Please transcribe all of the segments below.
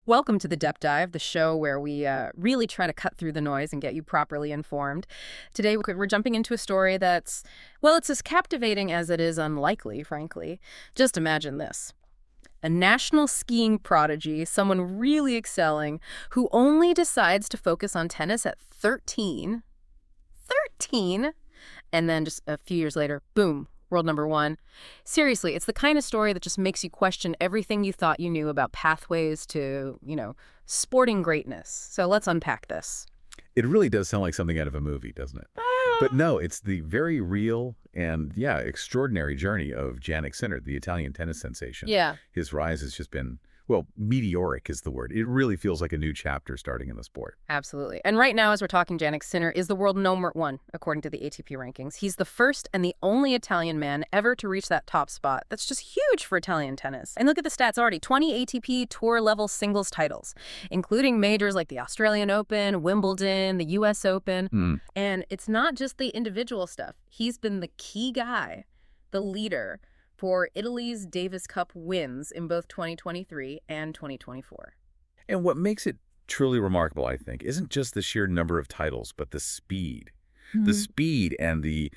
Welcome to the Depth Dive, the show where we really try to cut through the noise and get you properly informed. Today, we're jumping into a story that's, well, it's as captivating as it is unlikely, frankly. Just imagine this. A national skiing prodigy, someone really excelling, who only decides to focus on tennis at 13. 13! And then just a few years later, boom, world number one. Seriously, it's the kind of story that just makes you question everything you thought you knew about pathways to, sporting greatness. So let's unpack this. It really does sound like something out of a movie, doesn't it? But no, it's the very real and, extraordinary journey of Jannik Sinner, the Italian tennis sensation. Yeah. His rise has just been, well, meteoric is the word. It really feels like a new chapter starting in the sport. Absolutely. And right now, as we're talking, Jannik Sinner is the world number one, according to the ATP rankings. He's the first and the only Italian man ever to reach that top spot. That's just huge for Italian tennis. And look at the stats already. 20 ATP Tour-level singles titles, including majors like the Australian Open, Wimbledon, the US Open. And it's not just the individual stuff. He's been the key guy, the leader, for Italy's Davis Cup wins in both 2023 and 2024. And what makes it truly remarkable, I think, isn't just the sheer number of titles, but the speed. The speed and the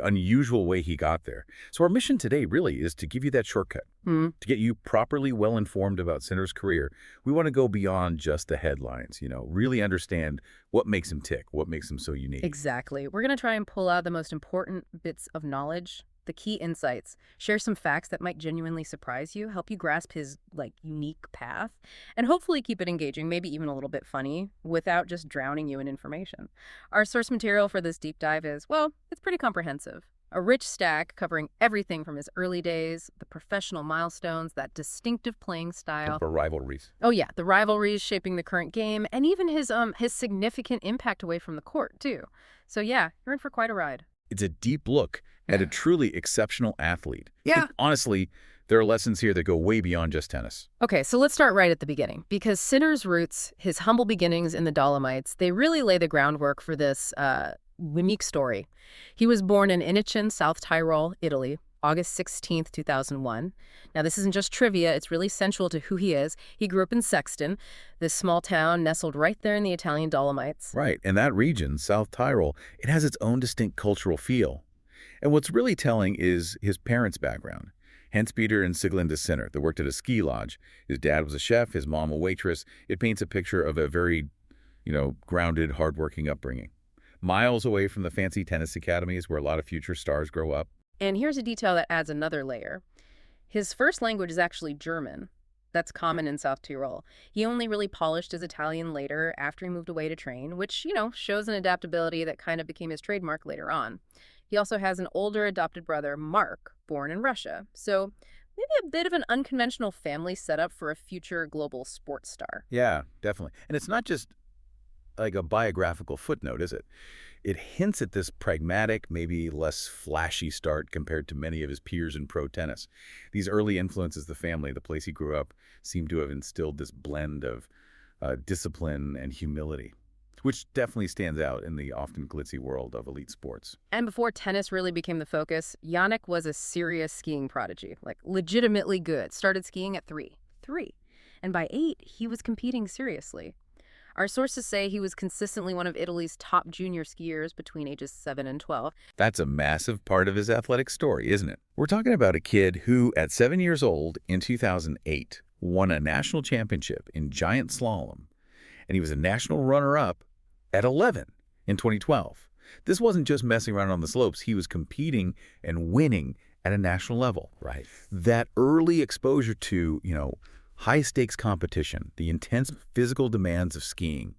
unusual way he got there. So our mission today really is to give you that shortcut, to get you properly well-informed about Sinner's career. We want to go beyond just the headlines, really understand what makes him tick, what makes him so unique. Exactly. We're going to try and pull out the most important bits of knowledge, the key insights, share some facts that might genuinely surprise you, help you grasp his, unique path, and hopefully keep it engaging, maybe even a little bit funny, without just drowning you in information. Our source material for this deep dive is, well, it's pretty comprehensive. A rich stack covering everything from his early days, the professional milestones, that distinctive playing style. The rivalries. Oh yeah, the rivalries shaping the current game, and even his significant impact away from the court, too. So yeah, you're in for quite a ride. It's a deep look at a truly exceptional athlete. Yeah. And honestly, there are lessons here that go way beyond just tennis. Okay, so let's start right at the beginning, because Sinner's roots, his humble beginnings in the Dolomites, they really lay the groundwork for this unique story. He was born in Innichen, South Tyrol, Italy, August 16th, 2001. Now, this isn't just trivia. It's really central to who he is. He grew up in Sexton, this small town nestled right there in the Italian Dolomites. Right, and that region, South Tyrol, it has its own distinct cultural feel. And what's really telling is his parents' background. Hans-Peter and Sieglinde Sinner, they worked at a ski lodge. His dad was a chef, his mom a waitress. It paints a picture of a very, grounded, hardworking upbringing. Miles away from the fancy tennis academies where a lot of future stars grow up. And here's a detail that adds another layer. His first language is actually German. That's common in South Tyrol. He only really polished his Italian later after he moved away to train, which, shows an adaptability that kind of became his trademark later on. He also has an older adopted brother, Mark, born in Russia. So maybe a bit of an unconventional family setup for a future global sports star. Yeah, definitely. And it's not just like a biographical footnote, is it? It hints at this pragmatic, maybe less flashy start compared to many of his peers in pro tennis. These early influences, the family, the place he grew up, seem to have instilled this blend of discipline and humility, which definitely stands out in the often glitzy world of elite sports. And before tennis really became the focus, Jannik was a serious skiing prodigy, legitimately good. Started skiing at 3. And by 8, he was competing seriously. Our sources say he was consistently one of Italy's top junior skiers between ages 7 and 12. That's a massive part of his athletic story, isn't it? We're talking about a kid who, at 7 years old in 2008, won a national championship in giant slalom. And he was a national runner-up at 11 in 2012. This wasn't just messing around on the slopes. He was competing and winning at a national level. Right. That early exposure to, high-stakes competition, the intense physical demands of skiing,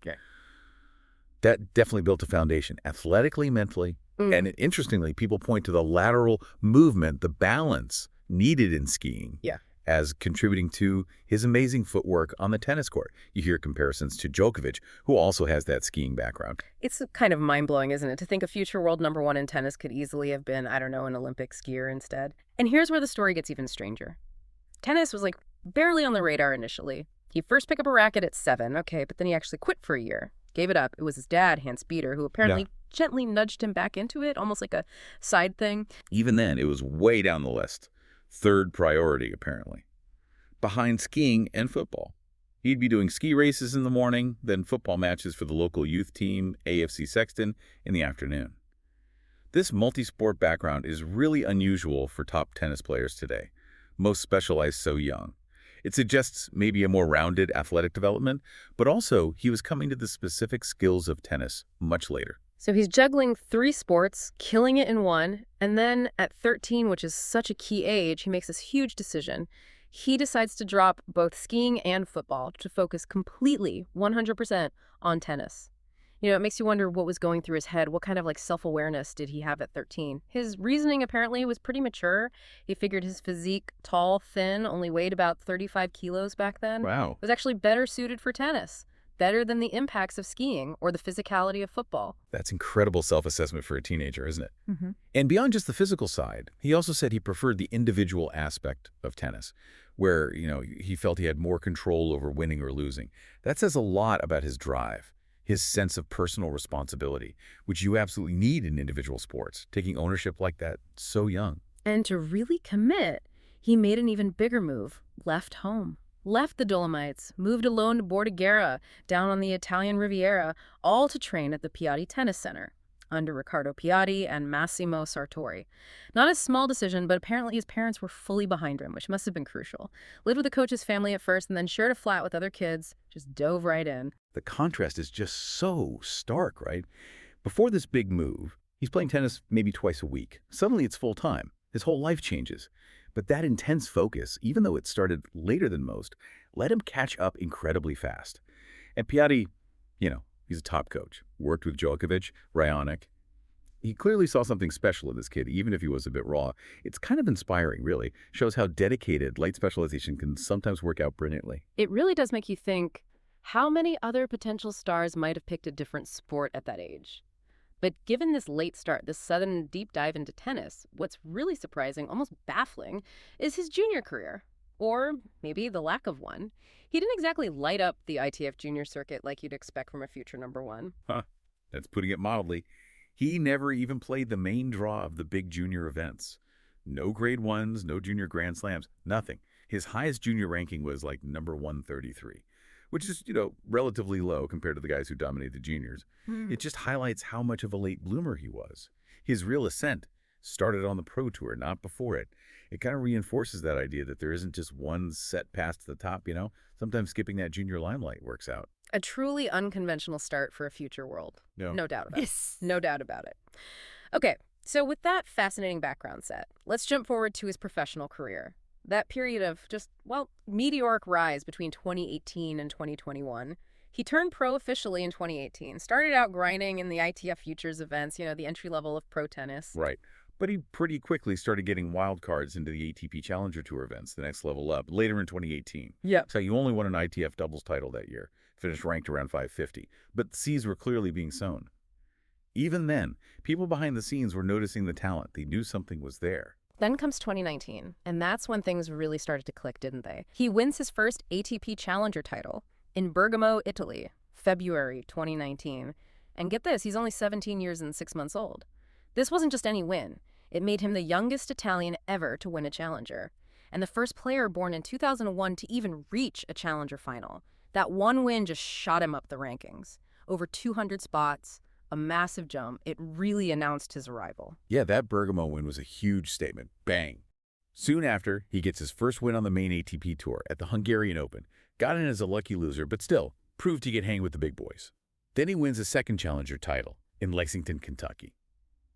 that definitely built a foundation, athletically, mentally. And interestingly, people point to the lateral movement, the balance needed in skiing, as contributing to his amazing footwork on the tennis court. You hear comparisons to Djokovic, who also has that skiing background. It's kind of mind-blowing, isn't it, to think a future world number one in tennis could easily have been, an Olympic skier instead. And here's where the story gets even stranger. Tennis was barely on the radar initially. He first picked up a racket at 7, but then he actually quit for a year, gave it up. It was his dad, Hans-Peter, who apparently gently nudged him back into it, almost like a side thing. Even then, it was way down the list. Third priority, apparently, behind skiing and football. He'd be doing ski races in the morning, then football matches for the local youth team, AFC Sexton, in the afternoon. This multi-sport background is really unusual for top tennis players today. Most specialize so young. It suggests maybe a more rounded athletic development, but also he was coming to the specific skills of tennis much later. So he's juggling 3 sports, killing it in one, and then at 13, which is such a key age, he makes this huge decision. He decides to drop both skiing and football to focus completely, 100%, on tennis. You know, it makes you wonder what was going through his head. What kind of self-awareness did he have at 13? His reasoning apparently was pretty mature. He figured his physique, tall, thin, only weighed about 35 kilos back then. Wow. Was actually better suited for tennis. Better than the impacts of skiing or the physicality of football. That's incredible self-assessment for a teenager, isn't it? Mm-hmm. And beyond just the physical side, he also said he preferred the individual aspect of tennis, where, he felt he had more control over winning or losing. That says a lot about his drive, his sense of personal responsibility, which you absolutely need in individual sports, taking ownership like that so young. And to really commit, he made an even bigger move, left home. Left the Dolomites, moved alone to Bordighera, down on the Italian Riviera, all to train at the Piatti Tennis Center, under Riccardo Piatti and Massimo Sartori. Not a small decision, but apparently his parents were fully behind him, which must have been crucial. Lived with the coach's family at first and then shared a flat with other kids, just dove right in. The contrast is just so stark, right? Before this big move, he's playing tennis maybe twice a week. Suddenly it's full-time. His whole life changes. But that intense focus, even though it started later than most, let him catch up incredibly fast. And Piatti, he's a top coach. Worked with Djokovic, Raonic. He clearly saw something special in this kid, even if he was a bit raw. It's kind of inspiring, really. Shows how dedicated light specialization can sometimes work out brilliantly. It really does make you think, how many other potential stars might have picked a different sport at that age? But given this late start, this sudden deep dive into tennis, what's really surprising, almost baffling, is his junior career. Or maybe the lack of one. He didn't exactly light up the ITF junior circuit like you'd expect from a future number one. That's putting it mildly. He never even played the main draw of the big junior events. No grade 1s, no junior grand slams, nothing. His highest junior ranking was number 133. Which is, relatively low compared to the guys who dominated the juniors. It just highlights how much of a late bloomer he was. His real ascent started on the pro tour, not before it. It kind of reinforces that idea that there isn't just one set path to the top, Sometimes skipping that junior limelight works out. A truly unconventional start for a future world. No doubt about it. No doubt about it. Okay, so with that fascinating background set, let's jump forward to his professional career. That period of just, meteoric rise between 2018 and 2021. He turned pro officially in 2018, started out grinding in the ITF Futures events, the entry level of pro tennis. Right. But he pretty quickly started getting wild cards into the ATP Challenger Tour events, the next level up, later in 2018. Yeah. So he only won an ITF doubles title that year, finished ranked around 550. But seeds were clearly being sown. Even then, people behind the scenes were noticing the talent. They knew something was there. Then comes 2019, and that's when things really started to click, didn't they? He wins his first ATP Challenger title in Bergamo, Italy, February 2019. And get this, he's only 17 years and 6 months old. This wasn't just any win. It made him the youngest Italian ever to win a Challenger, and the first player born in 2001 to even reach a Challenger final. That one win just shot him up the rankings. Over 200 spots, a massive jump. It really announced his arrival. Yeah, that Bergamo win was a huge statement. Bang. Soon after, he gets his first win on the main ATP Tour at the Hungarian Open. Got in as a lucky loser, but still, proved he could hang with the big boys. Then he wins a second Challenger title in Lexington, Kentucky.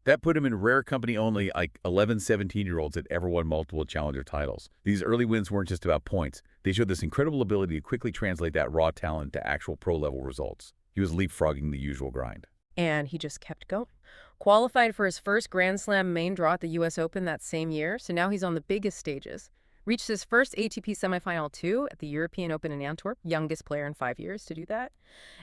That put him in rare company. Only 11, 17-year-olds had ever won multiple Challenger titles. These early wins weren't just about points. They showed this incredible ability to quickly translate that raw talent to actual pro-level results. He was leapfrogging the usual grind. And he just kept going. Qualified for his first Grand Slam main draw at the U.S. Open that same year, so now he's on the biggest stages. Reached his first ATP semifinal, too, at the European Open in Antwerp, youngest player in 5 years to do that.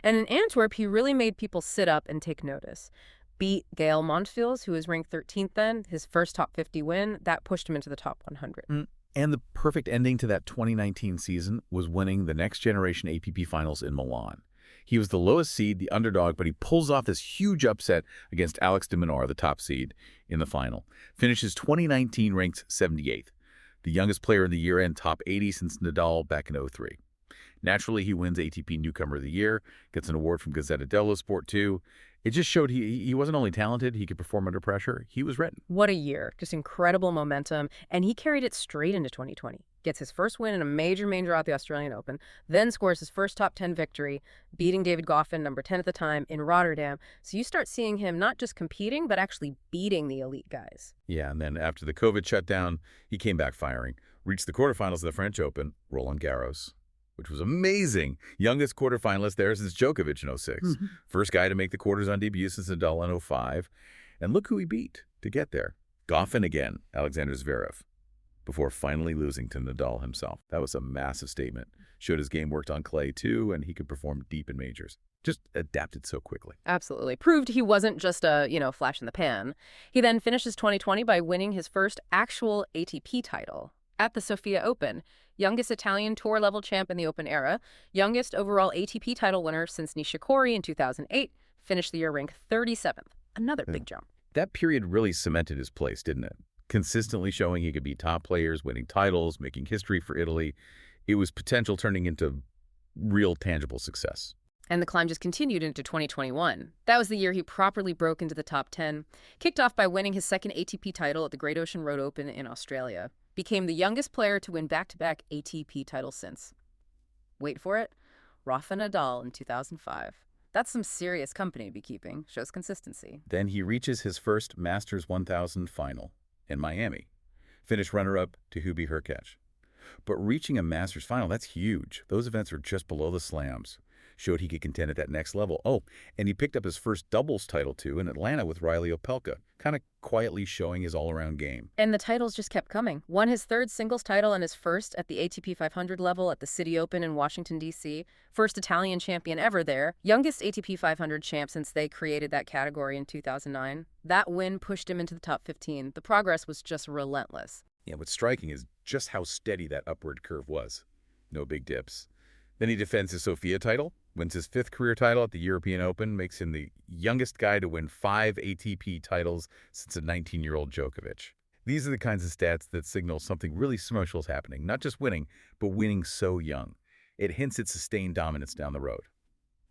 And in Antwerp, he really made people sit up and take notice. Beat Gael Monfils, who was ranked 13th then, his first top 50 win. That pushed him into the top 100. And the perfect ending to that 2019 season was winning the Next Generation ATP Finals in Milan. He was the lowest seed, the underdog, but he pulls off this huge upset against Alex de Minaur, the top seed, in the final. Finishes 2019 ranked 78th, the youngest player in the year-end top 80 since Nadal back in '03. Naturally, he wins ATP Newcomer of the Year, gets an award from Gazzetta dello Sport too. It just showed he wasn't only talented, he could perform under pressure. He was written. What a year. Just incredible momentum. And he carried it straight into 2020. Gets his first win in a major at the Australian Open, then scores his first top 10 victory, beating David Goffin, number 10 at the time, in Rotterdam. So you start seeing him not just competing, but actually beating the elite guys. Yeah, and then after the COVID shutdown, he came back firing. Reached the quarterfinals of the French Open, Roland Garros, which was amazing. Youngest quarterfinalist there since Djokovic in 06. First guy to make the quarters on debut since Nadal in 05. And look who he beat to get there. Goffin again, Alexander Zverev, before finally losing to Nadal himself. That was a massive statement. Showed his game worked on clay too, and he could perform deep in majors. Just adapted so quickly. Absolutely. Proved he wasn't just a, flash in the pan. He then finishes 2020 by winning his first actual ATP title at the Sofia Open. Youngest Italian tour-level champ in the Open era, youngest overall ATP title winner since Nishikori in 2008, finished the year ranked 37th. Another big jump. That period really cemented his place, didn't it? Consistently showing he could beat top players, winning titles, making history for Italy. It was potential turning into real tangible success. And the climb just continued into 2021. That was the year he properly broke into the top 10, kicked off by winning his second ATP title at the Great Ocean Road Open in Australia. Became the youngest player to win back-to-back ATP titles since. Wait for it, Rafa Nadal in 2005. That's some serious company to be keeping. Shows consistency. Then he reaches his first Masters 1000 final in Miami. Finished runner-up to Hubie Hurkacz. But reaching a Masters final, that's huge. Those events are just below the slams. Showed he could contend at that next level. Oh, and he picked up his first doubles title, too, in Atlanta with Riley Opelka, kind of quietly showing his all-around game. And the titles just kept coming. Won his third singles title and his first at the ATP 500 level at the City Open in Washington, D.C. First Italian champion ever there. Youngest ATP 500 champ since they created that category in 2009. That win pushed him into the top 15. The progress was just relentless. Yeah, what's striking is just how steady that upward curve was. No big dips. Then he defends his Sofia title, wins his fifth career title at the European Open, makes him the youngest guy to win 5 ATP titles since a 19-year-old Djokovic. These are the kinds of stats that signal something really special is happening, not just winning, but winning so young. It hints at sustained dominance down the road.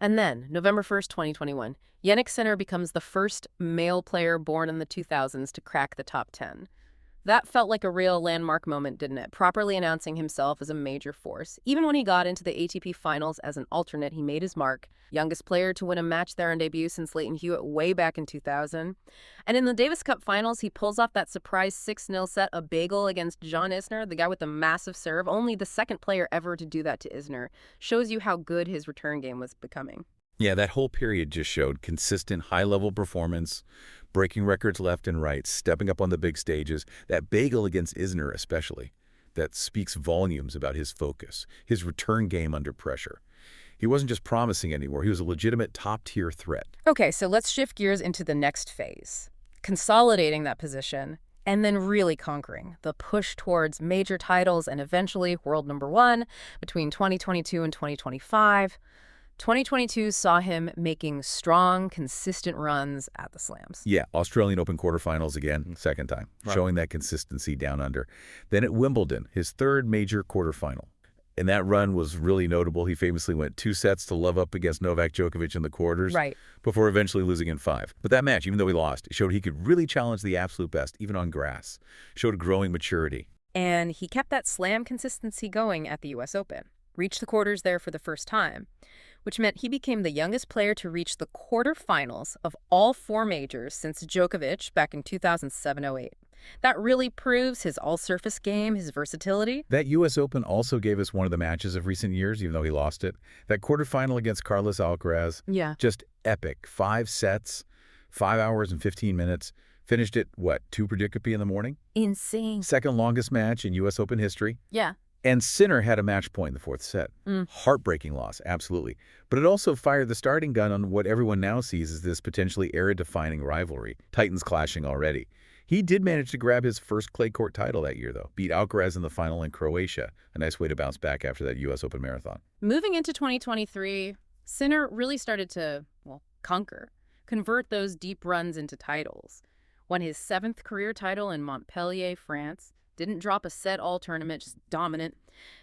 And then, November 1st, 2021, Jannik Sinner becomes the first male player born in the 2000s to crack the top 10. That felt like a real landmark moment, didn't it? Properly announcing himself as a major force. Even when he got into the ATP Finals as an alternate, he made his mark. Youngest player to win a match there on debut since Leighton Hewitt way back in 2000. And in the Davis Cup Finals, he pulls off that surprise 6-0 set, a bagel against John Isner, the guy with the massive serve. Only the second player ever to do that to Isner. Shows you how good his return game was becoming. Yeah, that whole period just showed consistent high-level performance, breaking records left and right, stepping up on the big stages. That bagel against Isner especially, that speaks volumes about his focus, his return game under pressure. He wasn't just promising anymore. He was a legitimate top-tier threat. Okay, so let's shift gears into the next phase. Consolidating that position, and then really conquering the push towards major titles and eventually world number one between 2022 and 2025. 2022 saw him making strong, consistent runs at the slams. Yeah, Australian Open quarterfinals again, second time, showing that consistency down under. Then at Wimbledon, his third major quarterfinal. And that run was really notable. He famously went 2 sets to love up against Novak Djokovic in the quarters, before eventually losing in 5. But that match, even though he lost, showed he could really challenge the absolute best, even on grass. Showed a growing maturity. And he kept that slam consistency going at the U.S. Open. Reached the quarters there for the first time, which meant he became the youngest player to reach the quarterfinals of all 4 majors since Djokovic back in 2007-08. That really proves his all-surface game, his versatility. That U.S. Open also gave us one of the matches of recent years, even though he lost it. That quarterfinal against Carlos Alcaraz. Yeah. Just epic. 5 sets, 5 hours and 15 minutes. Finished it, 2 Prodigy in the morning? Insane. Second longest match in U.S. Open history. Yeah. And Sinner had a match point in the 4th set. Heartbreaking loss, absolutely. But it also fired the starting gun on what everyone now sees as this potentially era-defining rivalry. Titans clashing already. He did manage to grab his first clay court title that year, though. Beat Alcaraz in the final in Croatia. A nice way to bounce back after that U.S. Open marathon. Moving into 2023, Sinner really started to, conquer. Convert those deep runs into titles. Won his 7th career title in Montpellier, France. Didn't drop a set all tournament, just dominant.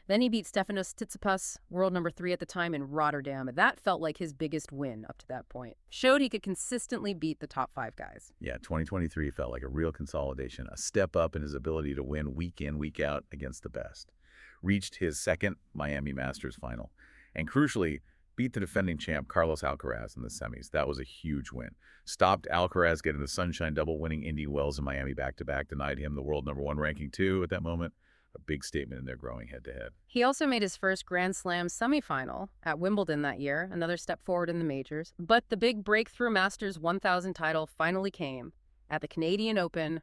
Then he beat Stefanos Tsitsipas, world number 3 at the time, in Rotterdam. That felt like his biggest win up to that point. Showed he could consistently beat the top 5 guys. Yeah, 2023 felt like a real consolidation, a step up in his ability to win week in, week out against the best. Reached his second Miami Masters final. And crucially, beat the defending champ Carlos Alcaraz in the semis. That was a huge win. Stopped Alcaraz getting the Sunshine Double, winning Indian Wells and Miami back-to-back, denied him the world number 1 ranking too at that moment. A big statement in their growing head-to-head. He also made his first Grand Slam semifinal at Wimbledon that year, another step forward in the majors. But the big breakthrough Masters 1000 title finally came at the Canadian Open,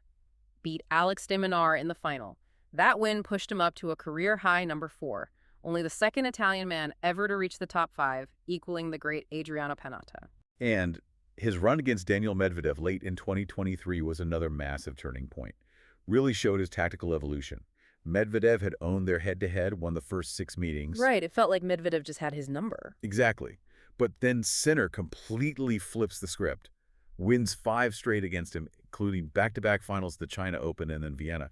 beat Alex de Minaur in the final. That win pushed him up to a career-high number 4, only the second Italian man ever to reach the top 5, equaling the great Adriano Panatta. And his run against Daniil Medvedev late in 2023 was another massive turning point. Really showed his tactical evolution. Medvedev had owned their head-to-head, won the first 6 meetings. Right, it felt like Medvedev just had his number. Exactly. But then Sinner completely flips the script, wins 5 straight against him, including back-to-back finals, the China Open and then Vienna.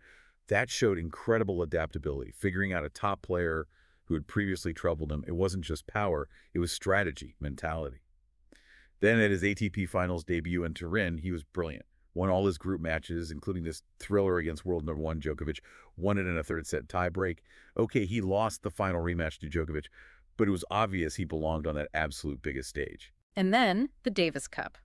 That showed incredible adaptability, figuring out a top player who had previously troubled him. It wasn't just power, it was strategy, mentality. Then at his ATP Finals debut in Turin, he was brilliant. Won all his group matches, including this thriller against world number 1 Djokovic, won it in a 3rd-set tiebreak. Okay, he lost the final rematch to Djokovic, but it was obvious he belonged on that absolute biggest stage. And then the Davis Cup.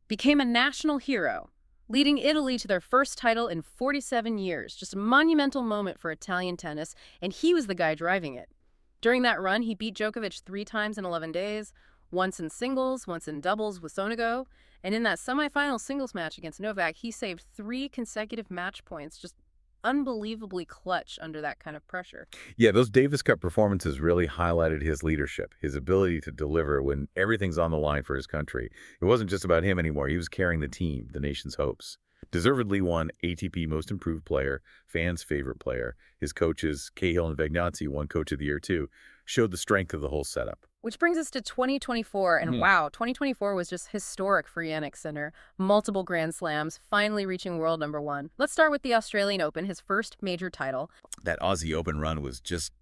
Became a national hero, leading Italy to their first title in 47 years. Just a monumental moment for Italian tennis, and he was the guy driving it. During that run, he beat Djokovic 3 times in 11 days, once in singles, once in doubles with Sonego, and in that semifinal singles match against Novak, he saved 3 consecutive match points, just unbelievably clutch under that kind of pressure. Yeah, those Davis Cup performances really highlighted his leadership, his ability to deliver when everything's on the line for his country. It wasn't just about him anymore. He was carrying the team, the nation's hopes. Deservedly won ATP Most Improved Player, fans' favorite player. His coaches, Cahill and Vagnazzi, won Coach of the Year too, showed the strength of the whole setup. Which brings us to 2024, and wow, 2024 was just historic for Jannik Sinner. Multiple Grand Slams, finally reaching world number 1. Let's start with the Australian Open, his first major title. That Aussie Open run was just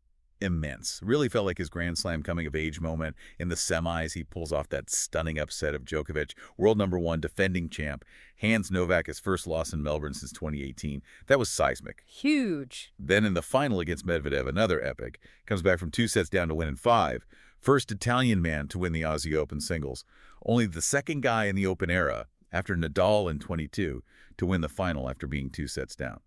immense. Really felt like his Grand Slam coming-of-age moment. In the semis, he pulls off that stunning upset of Djokovic, world number 1, defending champ, hands Novak his first loss in Melbourne since 2018. That was seismic. Huge. Then in the final against Medvedev, another epic, comes back from 2 sets down to win in 5. First Italian man to win the Aussie Open singles. Only the second guy in the Open era, after Nadal in 22, to win the final after being 2 sets down.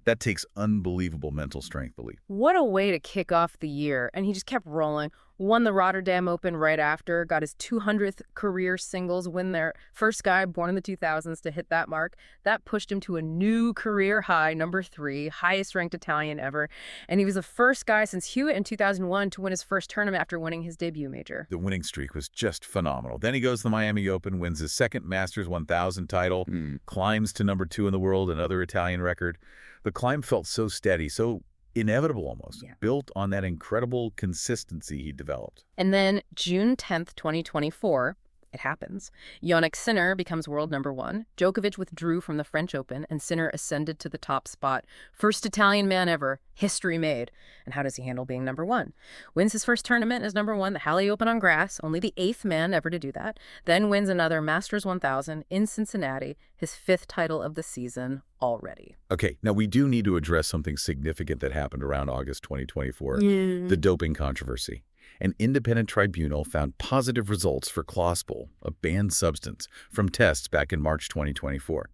That takes unbelievable mental strength, believe. What a way to kick off the year. And he just kept rolling. Won the Rotterdam Open right after, got his 200th career singles win there. First guy born in the 2000s to hit that mark. That pushed him to a new career high, number 3, highest ranked Italian ever. And he was the first guy since Hewitt in 2001 to win his first tournament after winning his debut major. The winning streak was just phenomenal. Then he goes to the Miami Open, wins his second Masters 1000 title, climbs to number 2 in the world, another Italian record. The climb felt so steady, so inevitable almost, built on that incredible consistency he developed. And then June 10th, 2024, it happens. Jannik Sinner becomes world number 1. Djokovic withdrew from the French Open, and Sinner ascended to the top spot. First Italian man ever, history made. And how does he handle being number 1? Wins his first tournament as number 1, the Halle Open on grass, only the 8th man ever to do that. Then wins another Masters 1000 in Cincinnati, his 5th title of the season already. Okay, now we do need to address something significant that happened around August 2024, the doping controversy. An independent tribunal found positive results for Klospol, a banned substance, from tests back in March 2024.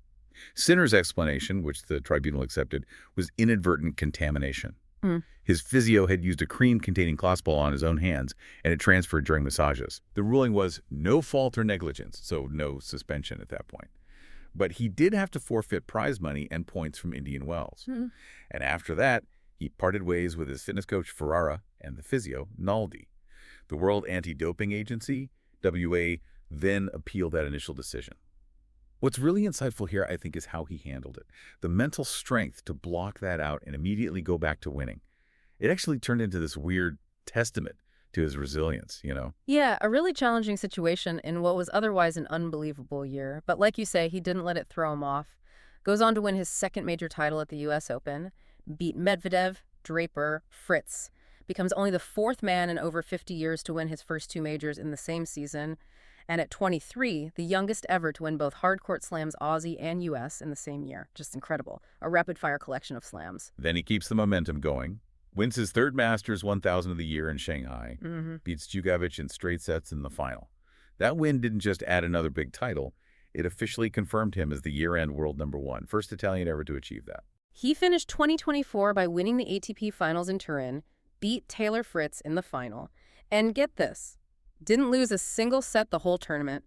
Sinner's explanation, which the tribunal accepted, was inadvertent contamination. His physio had used a cream containing Klospol on his own hands, and it transferred during massages. The ruling was no fault or negligence, so no suspension at that point. But he did have to forfeit prize money and points from Indian Wells. And after that, he parted ways with his fitness coach Ferrara and the physio Naldi. The World Anti-Doping Agency, WA, then appealed that initial decision. What's really insightful here, I think, is how he handled it. The mental strength to block that out and immediately go back to winning. It actually turned into this weird testament to his resilience, you know? Yeah, a really challenging situation in what was otherwise an unbelievable year. But like you say, he didn't let it throw him off. Goes on to win his second major title at the U.S. Open. beat Medvedev, Draper, Fritz. Becomes only the fourth man in over 50 years to win his first two majors in the same season. And at 23, the youngest ever to win both hardcourt slams Aussie and US in the same year. Just incredible. A rapid-fire collection of slams. Then he keeps the momentum going, wins his third Masters 1000 of the year in Shanghai, beats Djokovic in straight sets in the final. That win didn't just add another big title, it officially confirmed him as the year-end world #1, first Italian ever to achieve that. He finished 2024 by winning the ATP Finals in Turin, beat Taylor Fritz in the final, and get this, didn't lose a single set the whole tournament.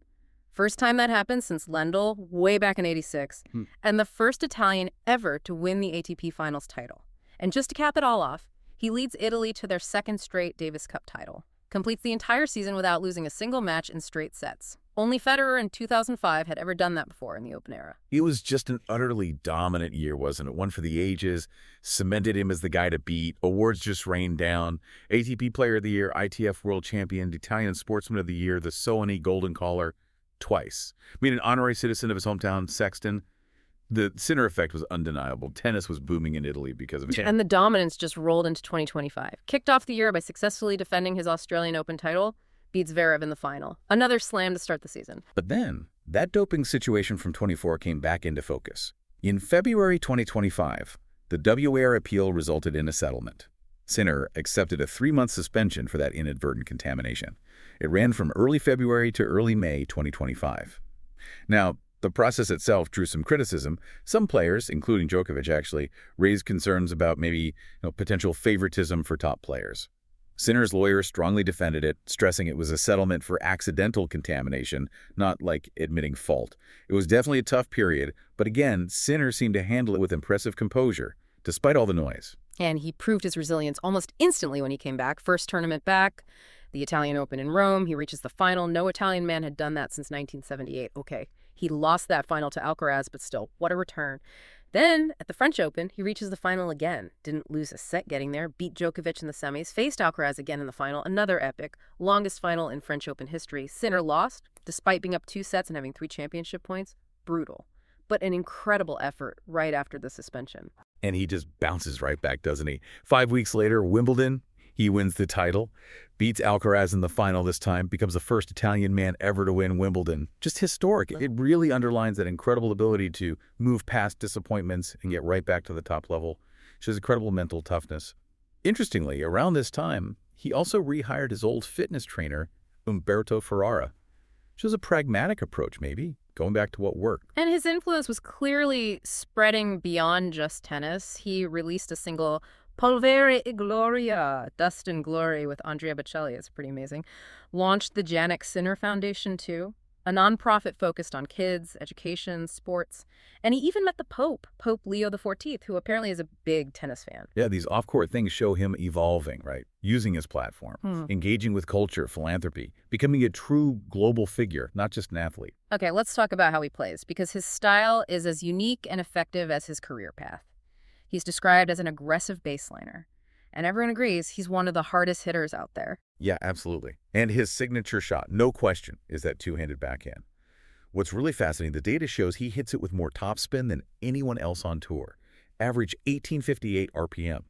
First time that happened since Lendl way back in '86, and the first Italian ever to win the ATP Finals title. And just to cap it all off, he leads Italy to their second straight Davis Cup title, completes the entire season without losing a single match in straight sets. Only Federer in 2005 had ever done that before in the Open era. It was just an utterly dominant year, wasn't it? One for the ages, cemented him as the guy to beat, awards just rained down, ATP Player of the Year, ITF World Champion, Italian Sportsman of the Year, the Soani Golden Collar, twice. I mean, an honorary citizen of his hometown, Sexton. The Sinner effect was undeniable. Tennis was booming in Italy because of him. And the dominance just rolled into 2025. Kicked off the year by successfully defending his Australian Open title, beats Zverev in the final. Another slam to start the season. But then, that doping situation from 24 came back into focus. In February 2025, the WAR appeal resulted in a settlement. Sinner accepted a 3-month suspension for that inadvertent contamination. It ran from early February to early May 2025. Now, the process itself drew some criticism. Some players, including Djokovic actually, raised concerns about maybe potential favoritism for top players. Sinner's lawyer strongly defended it, stressing it was a settlement for accidental contamination, not like admitting fault. It was definitely a tough period, but again, Sinner seemed to handle it with impressive composure, despite all the noise. And he proved his resilience almost instantly when he came back. First tournament back, the Italian Open in Rome, he reaches the final. No Italian man had done that since 1978. Okay, he lost that final to Alcaraz, but still, what a return. Then, at the French Open, he reaches the final again. Didn't lose a set getting there, beat Djokovic in the semis, faced Alcaraz again in the final, another epic, longest final in French Open history. Sinner lost, despite being up 2 sets and having 3 championship points. Brutal, but an incredible effort right after the suspension. And he just bounces right back, doesn't he? 5 weeks later, Wimbledon, he wins the title, beats Alcaraz in the final this time, becomes the first Italian man ever to win Wimbledon. Just historic. It really underlines that incredible ability to move past disappointments and get right back to the top level. Shows incredible mental toughness. Interestingly, around this time, he also rehired his old fitness trainer, Umberto Ferrara. Shows a pragmatic approach, maybe, going back to what worked. And his influence was clearly spreading beyond just tennis. He released a single, Polvere e Gloria, Dust and Glory, with Andrea Bocelli. It's pretty amazing. Launched the Jannik Sinner Foundation, too, a nonprofit focused on kids, education, sports. And he even met the Pope, Pope Leo XIV, who apparently is a big tennis fan. Yeah, these off-court things show him evolving, right? Using his platform, engaging with culture, philanthropy, becoming a true global figure, not just an athlete. Okay, let's talk about how he plays, because his style is as unique and effective as his career path. He's described as an aggressive baseliner, and everyone agrees he's one of the hardest hitters out there. Yeah, absolutely. And his signature shot, no question, is that two-handed backhand. What's really fascinating, the data shows he hits it with more topspin than anyone else on tour. Average 1858 RPM,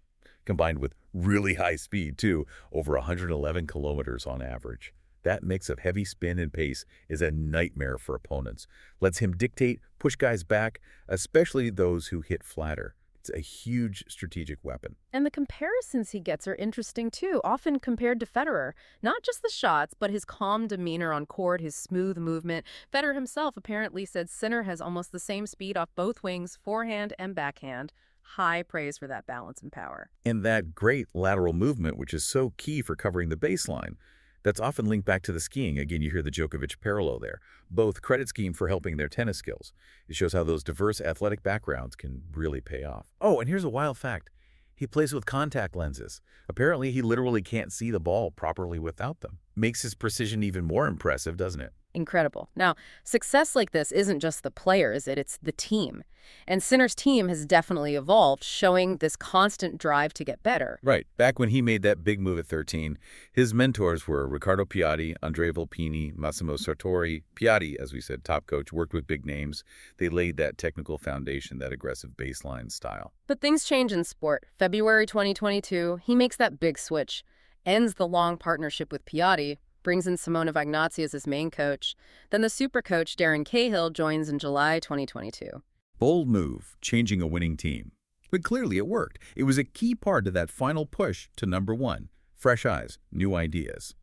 combined with really high speed, too, over 111 kilometers on average. That mix of heavy spin and pace is a nightmare for opponents. Lets him dictate, push guys back, especially those who hit flatter. It's a huge strategic weapon. And the comparisons he gets are interesting, too, often compared to Federer. Not just the shots, but his calm demeanor on court, his smooth movement. Federer himself apparently said Sinner has almost the same speed off both wings, forehand and backhand. High praise for that balance and power. And that great lateral movement, which is so key for covering the baseline. That's often linked back to the skiing. Again, you hear the Djokovic parallel there. Both credit skiing for helping their tennis skills. It shows how those diverse athletic backgrounds can really pay off. Oh, and here's a wild fact. He plays with contact lenses. Apparently, he literally can't see the ball properly without them. Makes his precision even more impressive, doesn't it? Incredible. Now, success like this isn't just the player, is it? It's the team. And Sinner's team has definitely evolved, showing this constant drive to get better. Right. Back when he made that big move at 13, his mentors were Riccardo Piatti, Andrea Volpini, Massimo Sartori. Piatti, as we said, top coach, worked with big names. They laid that technical foundation, that aggressive baseline style. But things change in sport. February 2022, he makes that big switch, ends the long partnership with Piatti, brings in Simona Vagnazzi as his main coach. Then the super coach, Darren Cahill, joins in July 2022. Bold move, changing a winning team. But clearly it worked. It was a key part of that final push to #1. Fresh eyes, new ideas.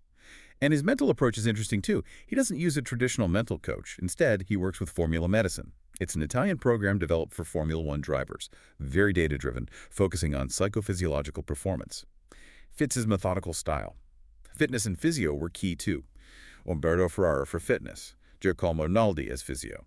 And his mental approach is interesting too. He doesn't use a traditional mental coach. Instead, he works with Formula Medicine. It's an Italian program developed for Formula One drivers. Very data-driven, focusing on psychophysiological performance. Fits his methodical style. Fitness and physio were key too. Umberto Ferrara for fitness, Giacomo Naldi as physio.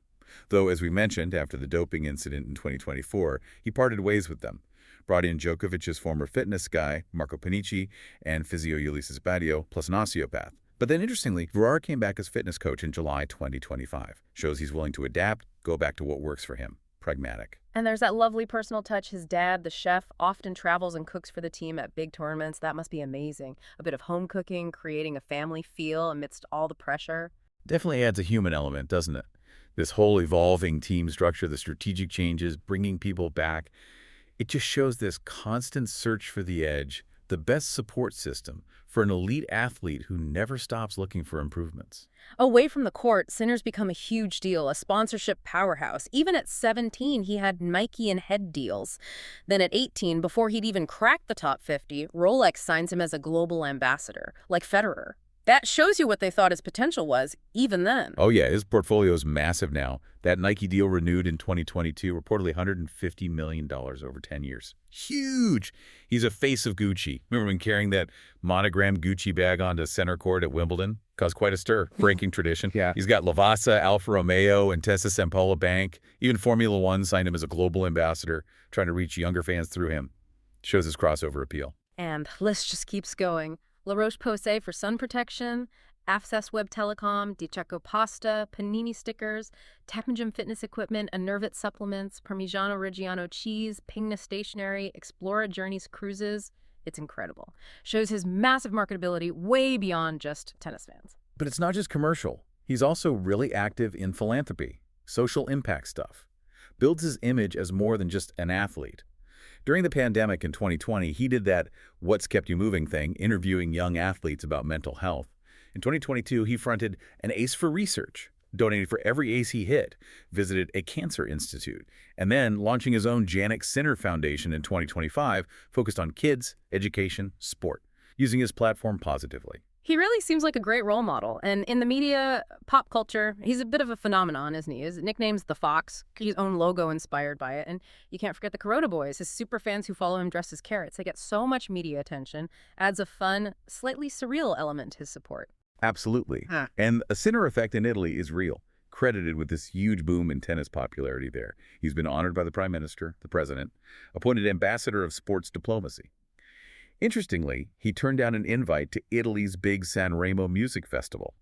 Though, as we mentioned, after the doping incident in 2024, he parted ways with them. Brought in Djokovic's former fitness guy, Marco Panici, and physio Ulysses Badio, plus an osteopath. But then, interestingly, Ferrara came back as fitness coach in July 2025. Shows he's willing to adapt, go back to what works for him. Pragmatic. And there's that lovely personal touch. His dad, the chef, often travels and cooks for the team at big tournaments. That must be amazing. A bit of home cooking, creating a family feel amidst all the pressure. Definitely adds a human element, doesn't it? This whole evolving team structure, the strategic changes, bringing people back. It just shows this constant search for the edge, the best support system for an elite athlete who never stops looking for improvements. Away from the court, Sinner's become a huge deal, a sponsorship powerhouse. Even at 17, he had Nike and head deals. Then at 18, before he'd even cracked the top 50, Rolex signs him as a global ambassador, like Federer. That shows you what they thought his potential was, even then. Oh yeah, his portfolio is massive now. That Nike deal renewed in 2022, reportedly $150 million over 10 years. Huge! He's a face of Gucci. Remember when carrying that monogrammed Gucci bag onto center court at Wimbledon? Caused quite a stir, breaking tradition. Yeah. He's got Lavazza, Alfa Romeo, and Intesa Sanpaolo Bank. Even Formula One signed him as a global ambassador, trying to reach younger fans through him. Shows his crossover appeal. And the list just keeps going. La Roche-Posay for sun protection, Access Web Telecom, DiCecco Pasta, Panini stickers, Technogym fitness equipment, Enervit supplements, Parmigiano Reggiano cheese, Pingna stationery, Explora Journeys cruises. It's incredible. Shows his massive marketability way beyond just tennis fans. But it's not just commercial. He's also really active in philanthropy, social impact stuff. Builds his image as more than just an athlete. During the pandemic in 2020, he did that What's Kept You Moving thing, interviewing young athletes about mental health. In 2022, he fronted an Ace for Research, donated for every ace he hit, visited a cancer institute, and then launching his own Jannik Sinner Foundation in 2025, focused on kids, education, sport, using his platform positively. He really seems like a great role model. And in the media, pop culture, he's a bit of a phenomenon, isn't he? His nickname's The Fox, his own logo inspired by it. And you can't forget the Kuroda boys, his super fans who follow him dressed as carrots. They get so much media attention, adds a fun, slightly surreal element to his support. Absolutely. And a Sinner effect in Italy is real, credited with this huge boom in tennis popularity there. He's been honored by the Prime Minister, the President, appointed Ambassador of Sports Diplomacy. Interestingly, he turned down an invite to Italy's big Sanremo Music Festival.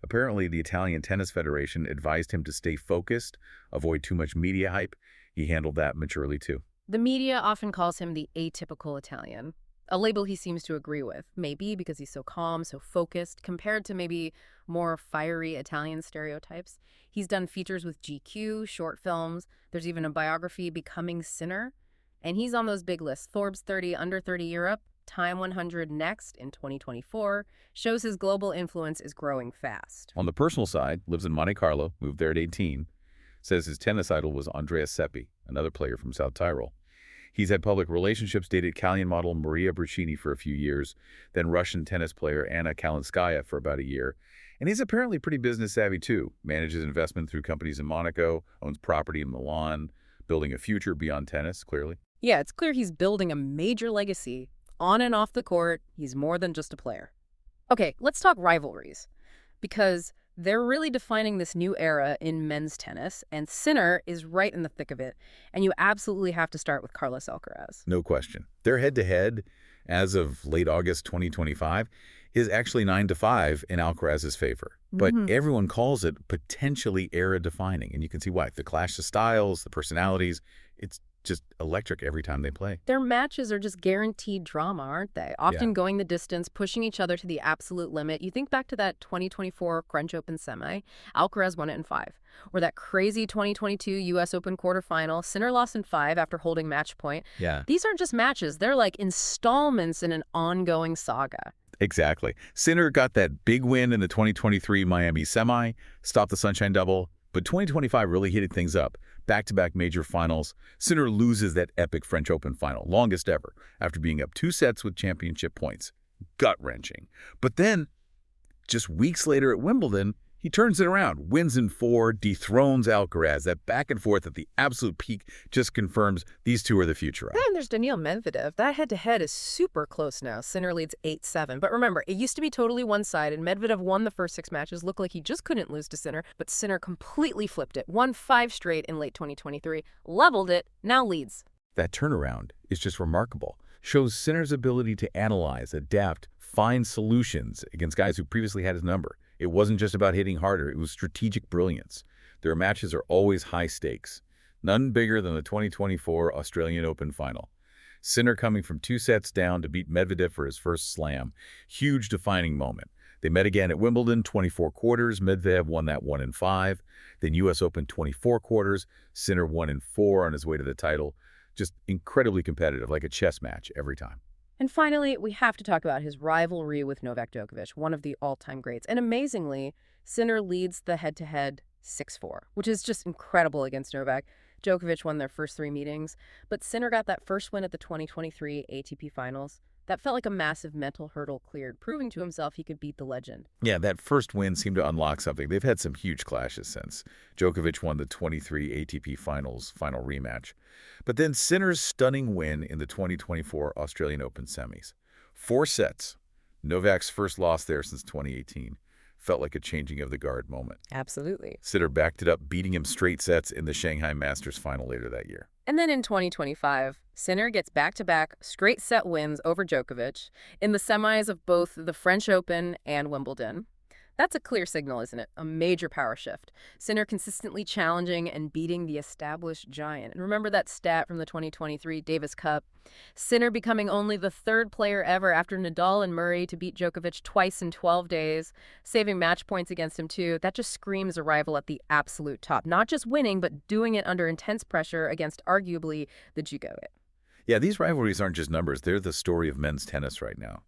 Apparently, the Italian Tennis Federation advised him to stay focused, avoid too much media hype. He handled that maturely, too. The media often calls him the atypical Italian, a label he seems to agree with, maybe because he's so calm, so focused, compared to maybe more fiery Italian stereotypes. He's done features with GQ, short films. There's even a biography, Becoming Sinner. And he's on those big lists, Forbes 30, Under 30 Europe, Time 100 Next in 2024, shows his global influence is growing fast. On the personal side, lives in Monte Carlo, moved there at 18, says his tennis idol was Andrea Seppi, another player from South Tyrol. He's had public relationships, dated Italian model Maria Bruccini for a few years, then Russian tennis player Anna Kalinskaya for about a year. And he's apparently pretty business savvy too, manages investment through companies in Monaco, owns property in Milan, building a future beyond tennis, clearly. Yeah, it's clear he's building a major legacy. On and off the court, he's more than just a player. Okay, let's talk rivalries, because they're really defining this new era in men's tennis, and Sinner is right in the thick of it. And you absolutely have to start with Carlos Alcaraz. No question. They're head-to-head, as of late August 2025, is actually 9-5 in Alcaraz's favor. But everyone calls it potentially era-defining, and you can see why. The clash of styles, the personalities, it's just electric every time they play. Their matches are just guaranteed drama, aren't they? Often going the distance, pushing each other to the absolute limit. You think back to that 2024 French Open semi, Alcaraz won it in 5. Or that crazy 2022 U.S. Open quarterfinal, Sinner lost in 5 after holding match point. Yeah. These aren't just matches. They're like installments in an ongoing saga. Exactly. Sinner got that big win in the 2023 Miami semi, stopped the Sunshine Double, but 2025 really heated things up. Back-to-back major finals. Sinner loses that epic French Open final, longest ever, after being up 2 sets with championship points. Gut-wrenching. But then, just weeks later at Wimbledon, he turns it around, wins in 4, dethrones Alcaraz. That back and forth at the absolute peak just confirms these two are the future of. Then there's Daniil Medvedev. That head-to-head is super close now. Sinner leads 8-7. But remember, it used to be totally one-sided. Medvedev won the first 6 matches, looked like he just couldn't lose to Sinner, but Sinner completely flipped it. Won 5 straight in late 2023, leveled it, now leads. That turnaround is just remarkable. Shows Sinner's ability to analyze, adapt, find solutions against guys who previously had his number. It wasn't just about hitting harder, it was strategic brilliance. Their matches are always high stakes. None bigger than the 2024 Australian Open final. Sinner coming from 2 sets down to beat Medvedev for his first slam. Huge defining moment. They met again at Wimbledon, 24 quarters. Medvedev won that 1 in 5. Then U.S. Open 24 quarters. Sinner 1 in 4 on his way to the title. Just incredibly competitive, like a chess match every time. And finally, we have to talk about his rivalry with Novak Djokovic, one of the all-time greats. And amazingly, Sinner leads the head-to-head 6-4, which is just incredible against Novak. Djokovic won their first 3 meetings, but Sinner got that first win at the 2023 ATP Finals. That felt like a massive mental hurdle cleared, proving to himself he could beat the legend. Yeah, that first win seemed to unlock something. They've had some huge clashes since. Djokovic won the 23 ATP Finals final rematch. But then Sinner's stunning win in the 2024 Australian Open semis. 4 sets. Novak's first loss there since 2018. Felt like a changing of the guard moment. Absolutely. Sinner backed it up, beating him straight sets in the Shanghai Masters final later that year. And then in 2025, Sinner gets back-to-back straight set wins over Djokovic in the semis of both the French Open and Wimbledon. That's a clear signal, isn't it? A major power shift. Sinner consistently challenging and beating the established giant. And remember that stat from the 2023 Davis Cup? Sinner becoming only the 3rd player ever after Nadal and Murray to beat Djokovic twice in 12 days, saving match points against him too. That just screams a rival at the absolute top. Not just winning, but doing it under intense pressure against arguably the Djokovic. Yeah, these rivalries aren't just numbers. They're the story of men's tennis right now.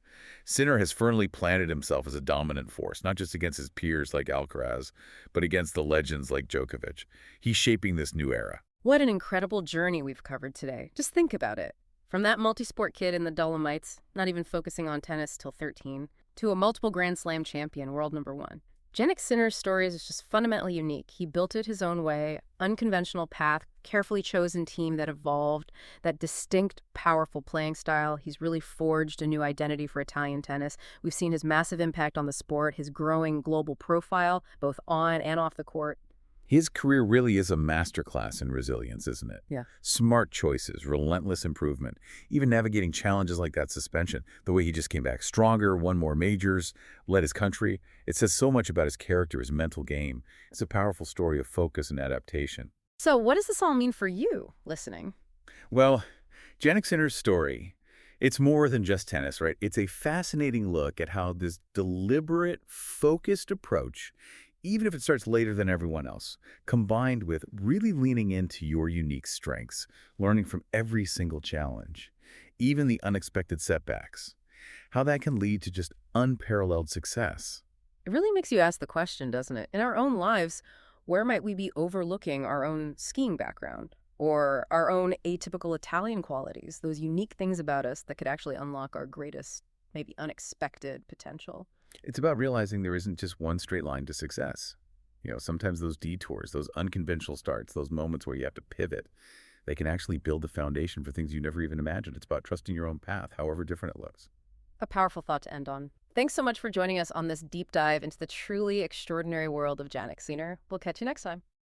Sinner has firmly planted himself as a dominant force, not just against his peers like Alcaraz, but against the legends like Djokovic. He's shaping this new era. What an incredible journey we've covered today. Just think about it. From that multi-sport kid in the Dolomites, not even focusing on tennis till 13, to a multiple Grand Slam champion, world number 1. Jannik Sinner's story is just fundamentally unique. He built it his own way, unconventional path, carefully chosen team that evolved, that distinct, powerful playing style. He's really forged a new identity for Italian tennis. We've seen his massive impact on the sport, his growing global profile, both on and off the court. His career really is a masterclass in resilience, isn't it? Yeah. Smart choices, relentless improvement, even navigating challenges like that suspension, the way he just came back stronger, won more majors, led his country. It says so much about his character, his mental game. It's a powerful story of focus and adaptation. So what does this all mean for you, listening? Well, Jannik Sinner's story, it's more than just tennis, right? It's a fascinating look at how this deliberate, focused approach, even if it starts later than everyone else, combined with really leaning into your unique strengths, learning from every single challenge, even the unexpected setbacks, how that can lead to just unparalleled success. It really makes you ask the question, doesn't it? In our own lives, where might we be overlooking our own skiing background or our own atypical Italian qualities, those unique things about us that could actually unlock our greatest, maybe unexpected potential? It's about realizing there isn't just one straight line to success. Sometimes those detours, those unconventional starts, those moments where you have to pivot, they can actually build the foundation for things you never even imagined. It's about trusting your own path, however different it looks. A powerful thought to end on. Thanks so much for joining us on this deep dive into the truly extraordinary world of Jannik Sinner. We'll catch you next time.